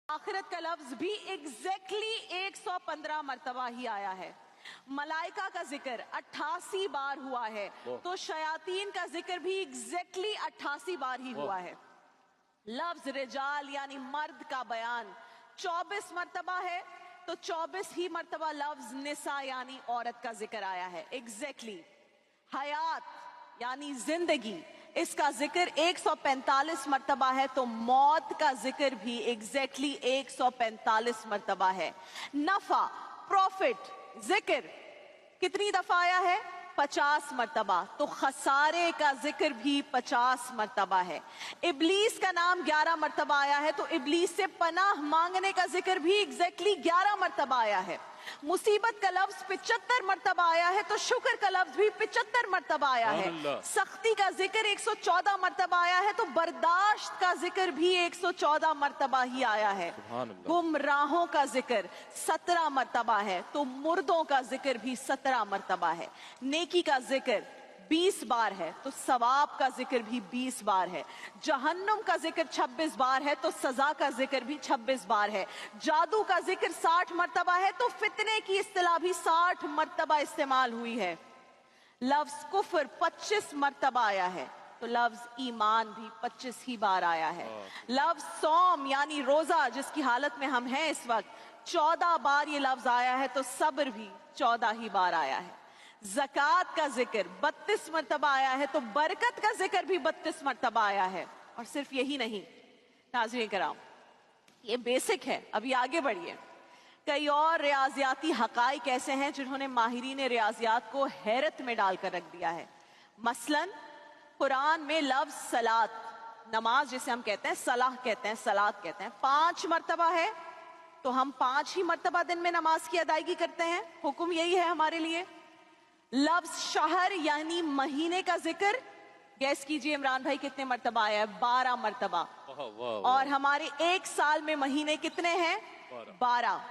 आखिरत का लफ्ज भी एग्जैक्टली 115 मर्तबा ही आया है। मलाइका का जिक्र 88 बार हुआ है, तो शयातीन का जिक्र भी एग्जैक्टली 88 बार ही हुआ है। लफ्ज रिजाल यानी मर्द का बयान 24 मर्तबा है, तो 24 ही मर्तबा लफ्ज निसा यानी औरत का जिक्र आया है एग्जैक्टली। हयात यानी जिंदगी, इसका जिक्र 145 मर्तबा है, तो मौत का जिक्र भी एग्जैक्टली 145 मर्तबा है। नफा प्रॉफिट जिक्र कितनी दफा आया है? 50 मर्तबा, तो खसारे का जिक्र भी 50 मर्तबा है। इब्लीस का नाम 11 मर्तबा आया है, तो इब्लीस से पनाह मांगने का जिक्र भी एग्जैक्टली 11 मर्तबा आया है। मुसीबत का लफ्ज 75 मर्तबा आया है, तो शुक्र का लफ्ज भी 75 मर्तबा आया है। सख्ती का जिक्र 114 मर्तबा आया है, तो बर्दाश्त का जिक्र भी 114 मर्तबा ही आया है। गुमराहों का जिक्र 17 मर्तबा है, तो मुर्दों का जिक्र भी 17 मर्तबा है। नेकी का जिक्र 20 बार है, तो सवाब का जिक्र भी 20 बार है। जहन्नुम का जिक्र 26 बार है, तो सजा का जिक्र भी 26 बार है। जादू का जिक्र 60 मर्तबा है, तो फितने की इस्तिलाह भी 60 मर्तबा इस्तेमाल हुई है। लफ्ज कुफ्र 25 मर्तबा आया है, तो लफ्ज ईमान भी 25 ही बार आया है। लफ्ज सौम यानी रोजा, जिसकी हालत में हम हैं इस वक्त, 14 बार ये लफ्ज आया है, तो सब्र भी 14 ही बार आया है। ज़कात का जिक्र 32 मर्तबा आया है, तो बरकत का जिक्र भी 32 मर्तबा आया है। और सिर्फ यही नहीं, नाज़रीन किराम, ये बेसिक है, अभी आगे बढ़िए। कई और रियाजियाती हकाइक ऐसे हैं जिन्होंने माहिरीन रियाजियात को हैरत में डालकर रख दिया है। मसलन कुरान में लफ्ज सलात, नमाज जिसे हम कहते हैं, सलाह कहते हैं, सलात कहते हैं, 5 मर्तबा है, तो हम 5 ही मर्तबा दिन में नमाज की अदायगी करते हैं। हुक्म यही है हमारे लिए। लफ्ज शहर यानी महीने का जिक्र, गैस कीजिए इमरान भाई कितने मर्तबा आया है? 12 मर्तबा। और हमारे एक साल में महीने कितने हैं? 12।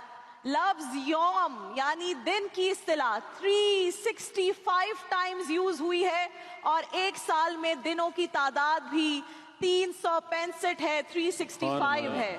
लफ्ज यौम यानी दिन की इस्तिलाह 365 टाइम्स यूज हुई है, और एक साल में दिनों की तादाद भी 365 है, 365 है।